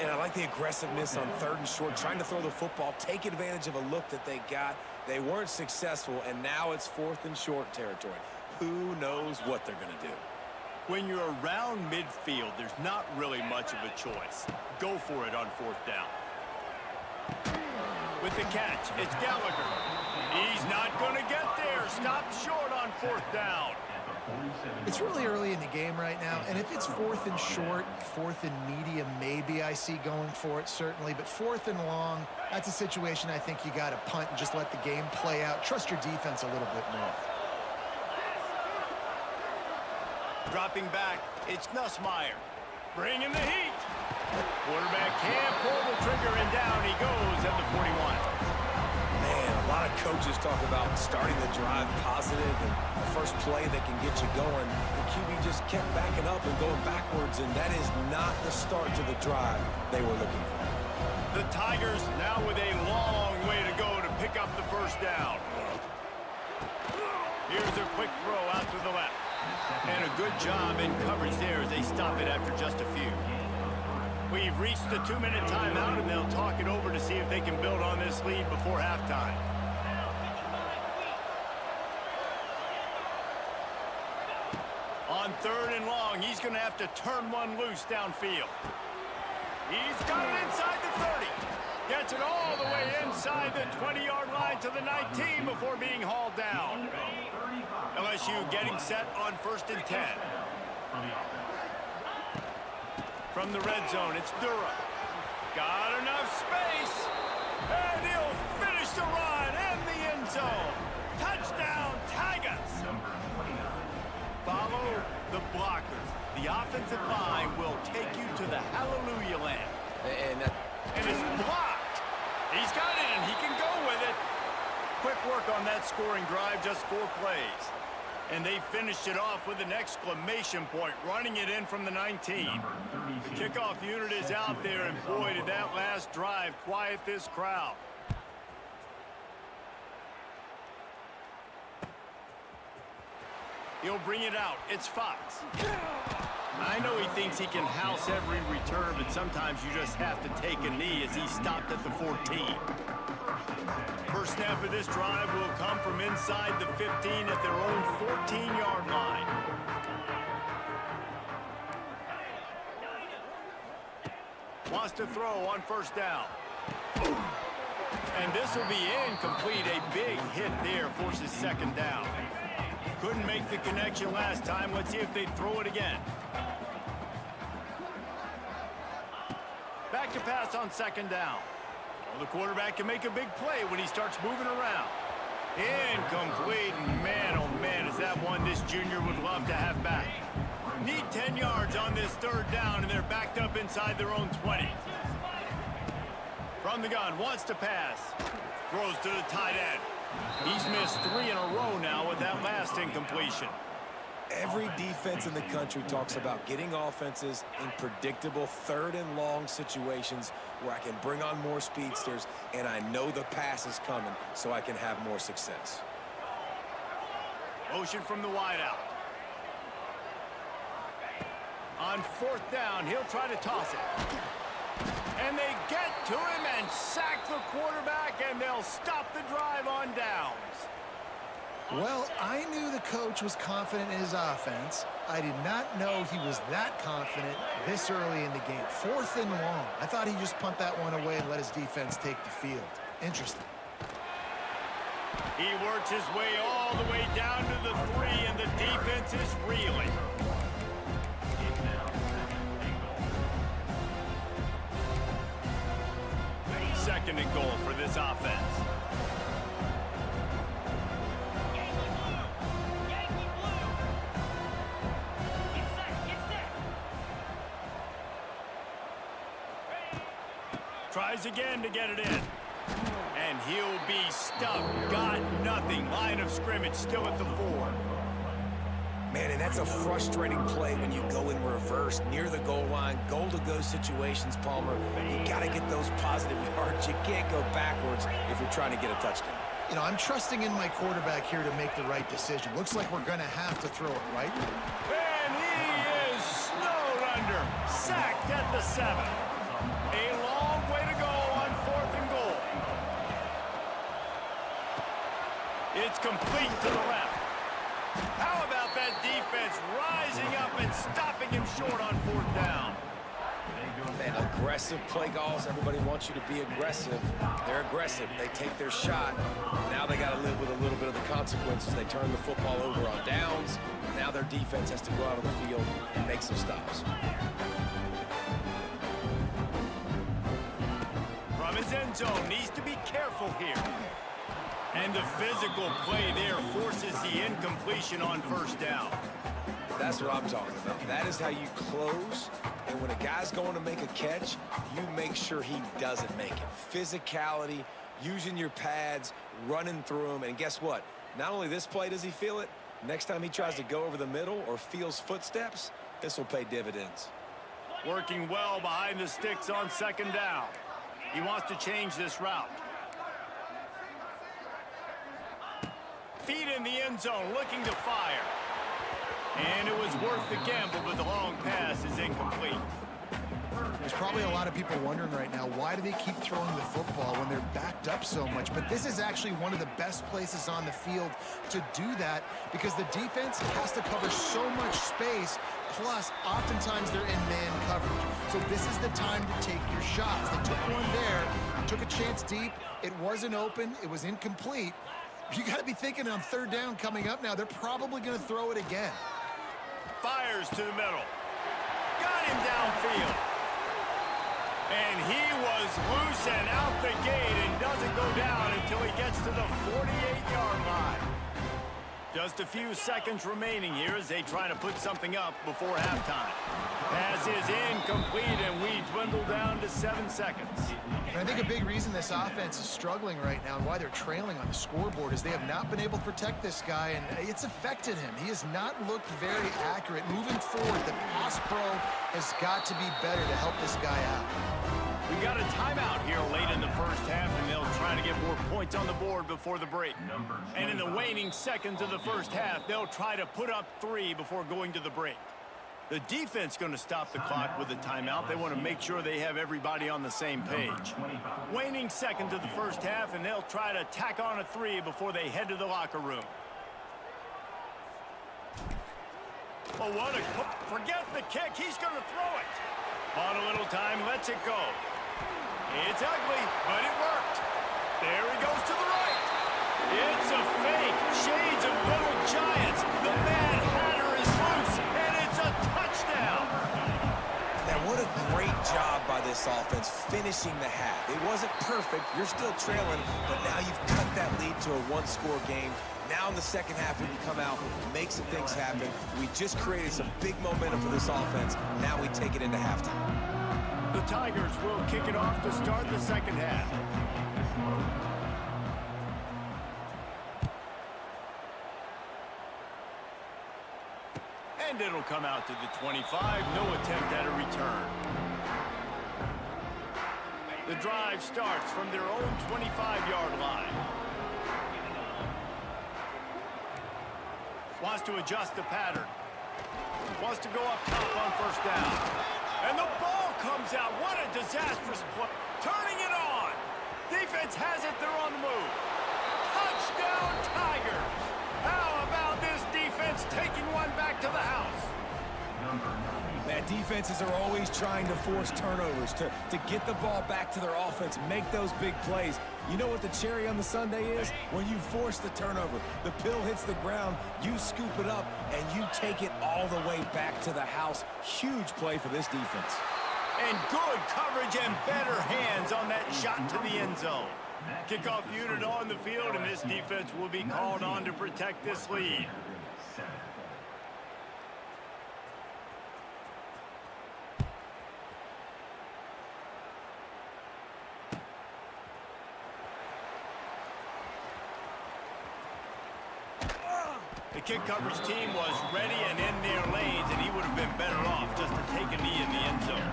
And I like the aggressiveness on 3rd and short, trying to throw the football, take advantage of a look that they got. They weren't successful, and now it's 4th and short territory. Who knows what they're going to do? When you're around midfield, there's not really much of a choice. Go for it on fourth down. With the catch, it's Gallagher. He's not going to get there. Stopped short on fourth down. It's really early in the game right now, and if it's 4th and short, 4th and medium, maybe I see going for it, certainly. But 4th and long, that's a situation I think you got to punt and just let the game play out. Trust your defense a little bit more. Dropping back, it's Nussmeier. Bringing the heat. Quarterback can't pull the trigger, and down he goes at the 41. Man, a lot of coaches talk about starting the drive positive and the first play that can get you going. The QB just kept backing up and going backwards, and that is not the start to the drive they were looking for. The Tigers now with a long way to go to pick up the first down. Here's a quick throw out to the left. And a good job in coverage there as they stop it after just a few. We've reached the 2-minute timeout, and they'll talk it over to see if they can build on this lead before halftime. On 3rd and long, he's going to have to turn one loose downfield. He's got it inside the 30. Gets it all the way inside the 20-yard line to the 19 before being hauled down. LSU getting set on 1st and 10. From the red zone, it's Durham. Got enough space. And he'll finish the run in the end zone. Touchdown, Tigers. Follow the blockers. The offensive line will take you to the hallelujah land. And it's blocked. He's got it, and he can go with it. Quick work on that scoring drive, just 4 plays. And they finished it off with an exclamation point, running it in from the 19. The kickoff unit is out there, and boy, did that last drive quiet this crowd. He'll bring it out. It's Fox. I know he thinks he can house every return, but sometimes you just have to take a knee as he stopped at the 14. First snap of this drive will come from inside the 15 at their own 14-yard line. Wants to throw on first down. And this will be incomplete. A big hit there forces second down. Couldn't make the connection last time. Let's see if they throw it again. Back to pass on second down. Well, the quarterback can make a big play when he starts moving around. Incomplete. Man, oh man, is that one this junior would love to have back. Need 10 yards on this third down, and they're backed up inside their own 20. From the gun, wants to pass. Throws to the tight end. He's missed 3 in a row now with that last incompletion. Every defense in the country talks about getting offenses in predictable third and long situations where I can bring on more speedsters and I know the pass is coming so I can have more success. Motion from the wideout. On fourth down, he'll try to toss it. And they get to him and sack the quarterback, and they'll stop the drive on downs. Well, I knew the coach was confident in his offense. I did not know he was that confident this early in the game. 4th and long. I thought he'd just punt that one away and let his defense take the field. Interesting. He works his way all the way down to the 3, and the defense is reeling. Second and goal for this offense. Tries again to get it in. And he'll be stuffed. Got nothing. Line of scrimmage still at the 4. Man, and that's a frustrating play when you go in reverse near the goal line. Goal-to-go situations, Palmer. You got to get those positive yards. You can't go backwards if you're trying to get a touchdown. You know, I'm trusting in my quarterback here to make the right decision. Looks like we're going to have to throw it, right? And he is snowed under. Sacked at the 7. A long way to go on 4th and goal. It's complete to the left. How about that defense rising up and stopping him short on 4th down? Man, aggressive play calls. Everybody wants you to be aggressive. They're aggressive. They take their shot. Now they got to live with a little bit of the consequences. They turn the football over on downs. Now their defense has to go out on the field and make some stops. From his end zone, needs to be careful here. And the physical play there forces the incompletion on first down. That's what I'm talking about. That is how you close. And when a guy's going to make a catch, you make sure he doesn't make it. Physicality, using your pads, running through them. And guess what? Not only this play does he feel it, next time he tries to go over the middle or feels footsteps, this will pay dividends. Working well behind the sticks on second down. He wants to change this route. Feet in the end zone, looking to fire. And it was worth the gamble, but the long pass is incomplete. There's probably a lot of people wondering right now, why do they keep throwing the football when they're backed up so much? But this is actually one of the best places on the field to do that because the defense has to cover so much space, plus oftentimes they're in man coverage. So this is the time to take your shots. They took one there, took a chance deep. It wasn't open. It was incomplete. You got to be thinking on third down coming up now, they're probably going to throw it again. Fires to the middle. Got him downfield. And he was loose and out the gate and doesn't go down until he gets to the 48-yard line. Just a few seconds remaining here as they try to put something up before halftime. Pass is incomplete, and we dwindle down to 7 seconds. And I think a big reason this offense is struggling right now and why they're trailing on the scoreboard is they have not been able to protect this guy, and it's affected him. He has not looked very accurate. Moving forward, the pass pro has got to be better to help this guy out. We got a timeout here late in the first half, and they'll try to get more points on the board before the break. And in the waning seconds of the first half, they'll try to put up 3 before going to the break. The defense going to stop the clock with a timeout. They want to make sure they have everybody on the same page. Waning seconds of the first half, and they'll try to tack on a 3 before they head to the locker room. Oh, what a... Forget the kick. He's going to throw it. On a little time, lets it go. It's ugly, but it worked. There he goes to the right. It's a fake. Shades of Little Giants. The Mad Hatter is loose, and it's a touchdown. Now, what a great job by this offense finishing the half. It wasn't perfect. You're still trailing, but now you've cut that lead to a one-score game. Now in the second half, we can come out, make some things happen. We just created some big momentum for this offense. Now we take it into halftime. The Tigers will kick it off to start the second half. And it'll come out to the 25. No attempt at a return. The drive starts from their own 25-yard line. Wants to adjust the pattern. Wants to go up top on first down. And the ball comes out. What a disastrous play. Turning it on. Defense has it. They're on the move. Touchdown, Tigers. How about this defense taking one back to the house? Man, defenses are always trying to force turnovers, to get the ball back to their offense, make those big plays. You know what the cherry on the sundae is? When you force the turnover, the pill hits the ground, you scoop it up, and you take it all the way back to the house. Huge play for this defense. And good coverage and better hands on that shot to the end zone. Kickoff unit on the field, and this defense will be called on to protect this lead. The kick coverage team was ready and in their lanes, and he would have been better off just to take a knee in the end zone.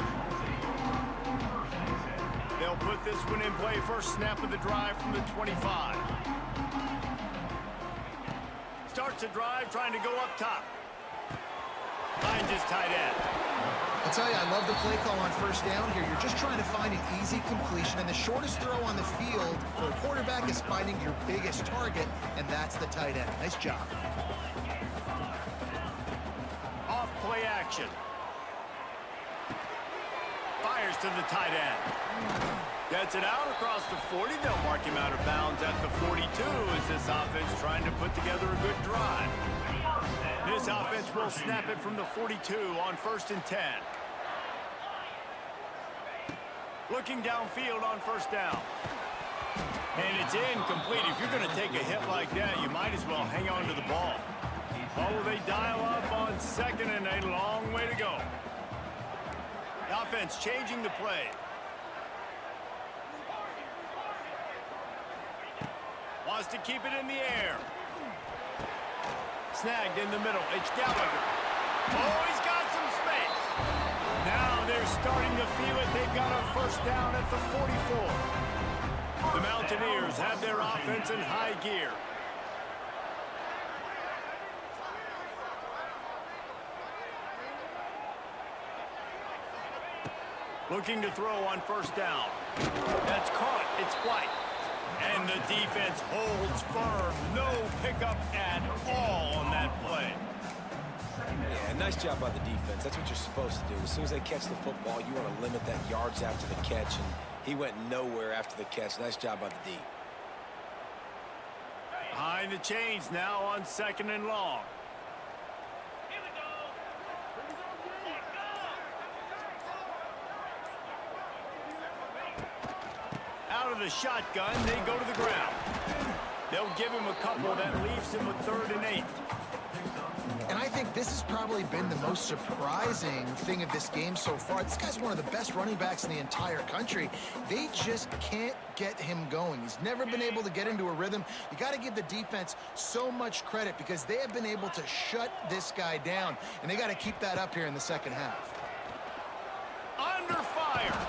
They'll put this one in play. First snap of the drive from the 25. Starts the drive, trying to go up top. Finds his tight end. I'll tell you, I love the play call on first down here. You're just trying to find an easy completion, and the shortest throw on the field for a quarterback is finding your biggest target, and that's the tight end. Nice job. Off play action. Fires to the tight end. Gets it out across the 40. They'll mark him out of bounds at the 42 as this offense trying to put together a good drive. This offense will snap it from the 42 on 1st and 10. Looking downfield on first down. And it's incomplete. If you're going to take a hit like that, you might as well hang on to the ball. Oh, they dial up on second and a long way to go. The offense changing the play. Wants to keep it in the air. Snagged in the middle. It's Gallagher. Oh, he's got some space. Now they're starting to feel it. They've got a first down at the 44. The Mountaineers have their offense in high gear. Looking to throw on first down. That's caught. It's White. And the defense holds firm. No pickup at all on that play. Yeah, nice job by the defense. That's what you're supposed to do. As soon as they catch the football, you want to limit that yards after the catch, and he went nowhere after the catch. Nice job by the D. Behind the chains now on 2nd and long. Here we go. Out of the shotgun, they go to the ground. They'll give him a couple that leaves him with 3rd and 8. And I think this has probably been the most surprising thing of this game so far. This guy's one of the best running backs in the entire country. They just can't get him going. He's never been able to get into a rhythm. You got to give the defense so much credit because they have been able to shut this guy down, and they got to keep that up here in the second half. Under fire.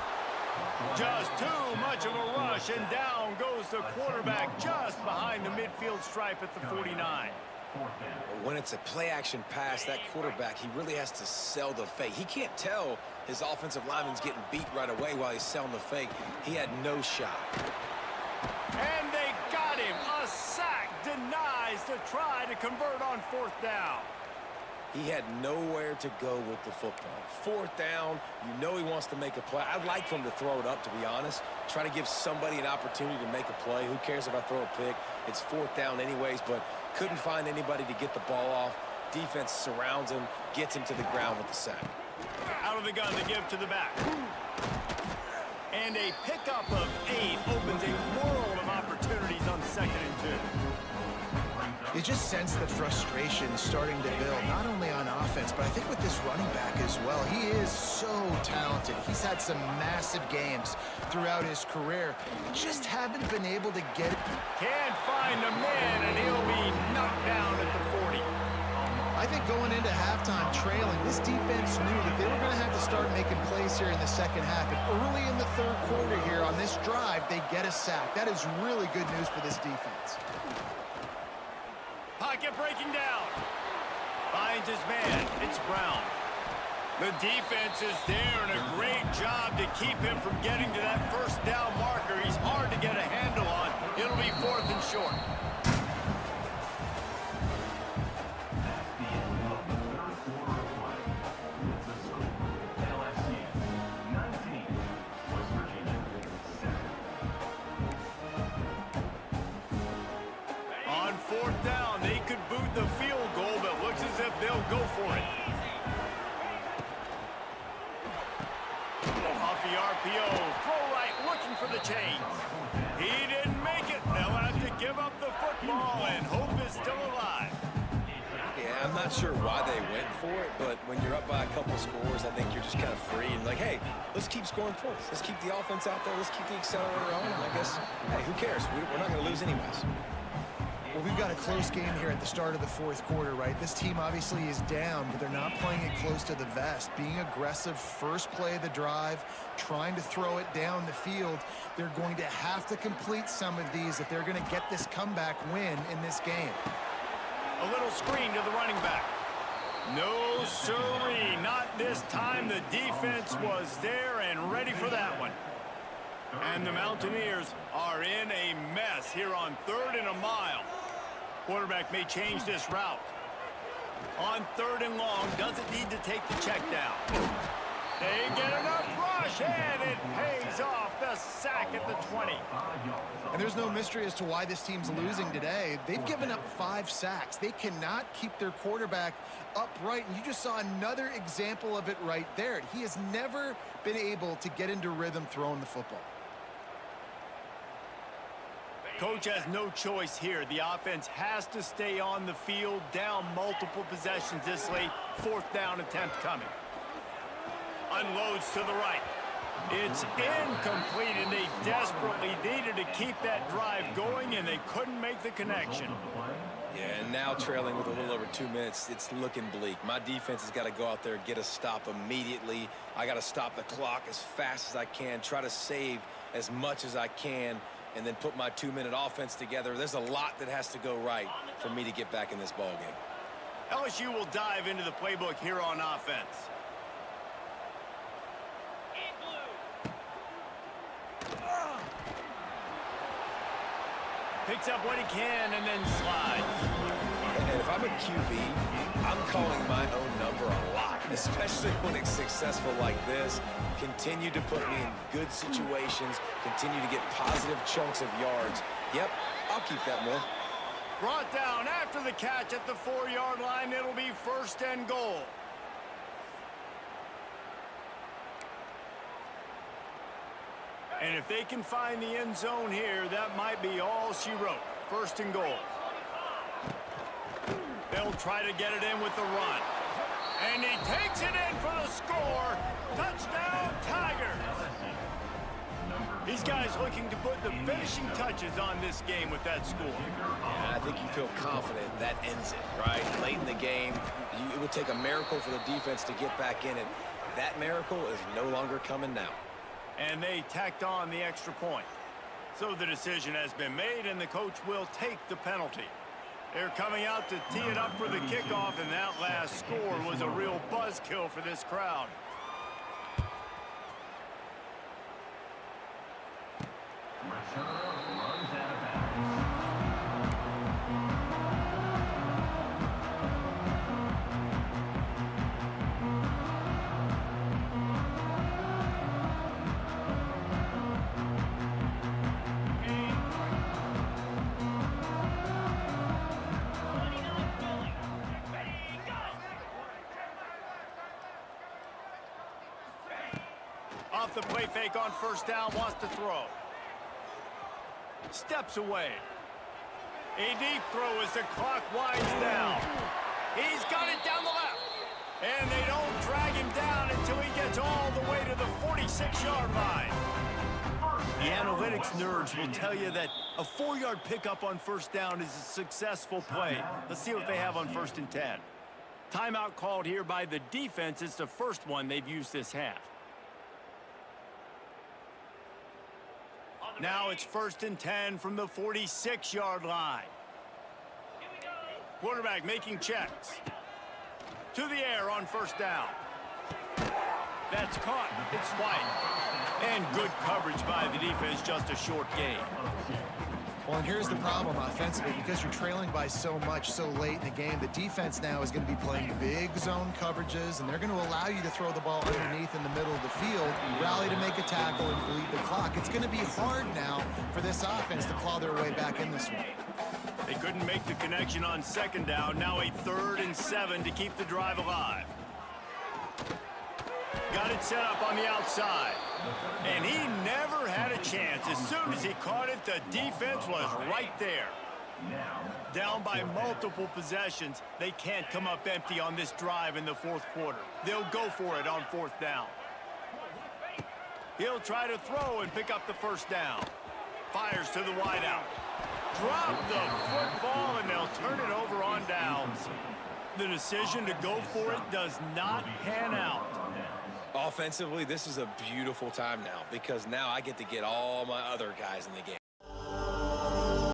Just too much of a rush, and down goes the quarterback just behind the midfield stripe at the 49. When it's a play-action pass, that quarterback, he really has to sell the fake. He can't tell his offensive lineman's getting beat right away while he's selling the fake. He had no shot. And they got him. A sack denies the try to convert on 4th down. He had nowhere to go with the football. 4th down, you know he wants to make a play. I'd like for him to throw it up, to be honest. Try to give somebody an opportunity to make a play. Who cares if I throw a pick? It's 4th down anyways, but couldn't find anybody to get the ball off. Defense surrounds him, gets him to the ground with the sack. Out of the gun to give to the back. And a pickup of 8 opens a world of opportunities on 2nd and 2. You just sense the frustration starting to build, not only on offense, but I think with this running back as well. He is so talented. He's had some massive games throughout his career. Just haven't been able to get it. Can't find a man, and he'll be knocked down at the 40. I think going into halftime trailing, this defense knew that they were going to have to start making plays here in the second half. And early in the 3rd quarter here on this drive, they get a sack. That is really good news for this defense. Pocket breaking down. Finds his man. It's Brown. The defense is there, and a great job to keep him from getting to that 1st down marker. He's hard to get a handle on. It'll be 4th and short. That's the end of the 3rd quarter of play. With the score, LSU 19, West Virginia 7. On 4th down, they could boot the field goal, but looks as if they'll go for it. Off the RPO, throw right, looking for the chains. He didn't make it. They'll have to give up the football, and hope is still alive. Yeah, I'm not sure why they went for it, but when you're up by a couple scores, I think you're just kind of free and like, hey, let's keep scoring points. Let's keep the offense out there. Let's keep the accelerator on, and I guess, hey, who cares? We're not going to lose anyways. Well, we've got a close game here at the start of the 4th quarter, right? This team obviously is down, but they're not playing it close to the vest. Being aggressive, first play of the drive, trying to throw it down the field. They're going to have to complete some of these if they're going to get this comeback win in this game. A little screen to the running back. No siree, not this time. The defense was there and ready for that one. And the Mountaineers are in a mess here on 3rd and a mile. Quarterback may change this route. On 3rd and long, doesn't need to take the check down. They get enough rush, and it pays off. The sack at the 20. And there's no mystery as to why this team's losing today. They've given up 5 sacks. They cannot keep their quarterback upright, and you just saw another example of it right there. He has never been able to get into rhythm throwing the football. Coach has no choice here. The offense has to stay on the field, down multiple possessions this late. 4th down attempt coming. Unloads to the right. It's incomplete, and they desperately needed to keep that drive going, and they couldn't make the connection. Yeah, and now trailing with a little over 2 minutes, it's looking bleak. My defense has got to go out there and get a stop immediately. I got to stop the clock as fast as I can, try to save as much as I can, and then put my 2-minute offense together. There's a lot that has to go right for me to get back in this ballgame. LSU will dive into the playbook here on offense. Picks up what he can and then slides. And if I'm a QB, I'm calling my own number a lot, especially when it's successful like this. Continue to put me in good situations, continue to get positive chunks of yards. Yep, I'll keep that more. Brought down after the catch at the 4-yard line. It'll be 1st and goal. And if they can find the end zone here, that might be all she wrote. first and goal. They'll try to get it in with the run. And he takes it in for the score. Touchdown, Tigers. These guys looking to put the finishing touches on this game with that score. Yeah, I think you feel confident that ends it, right? Late in the game, it would take a miracle for the defense to get back in it. That miracle is no longer coming now. And they tacked on the extra point. So the decision has been made, and the coach will take the penalty. They're coming out to tee it up for the kickoff, and that last score was a real buzzkill for this crowd. Return runs out of bounds. Off the play fake on first down, wants to throw. Steps away. A deep throw as the clock winds down. He's got it down the left. And they don't drag him down until he gets all the way to the 46-yard line. The analytics nerds will tell you that a 4-yard pickup on first down is a successful play. Let's see what they have on 1st and 10. Timeout called here by the defense. It's the first one they've used this half. Now it's 1st and 10 from the 46-yard line. Quarterback making checks. To the air on first down. That's caught. It's White. And good coverage by the defense, just a short gain. Well, and here's the problem offensively. Because you're trailing by so much so late in the game, the defense now is going to be playing big zone coverages, and they're going to allow you to throw the ball underneath in the middle of the field, rally to make a tackle, and bleed the clock. It's going to be hard now for this offense to claw their way back in this one. They couldn't make the connection on second down. Now a 3rd and 7 to keep the drive alive. Got it set up on the outside. And he never had a chance. As soon as he caught it, the defense was right there. Down by multiple possessions, they can't come up empty on this drive in the 4th quarter. They'll go for it on 4th down. He'll try to throw and pick up the first down. Fires to the wideout. Drop the football, and they'll turn it over on downs. The decision to go for it does not pan out. Offensively, this is a beautiful time now because now I get to get all my other guys in the game.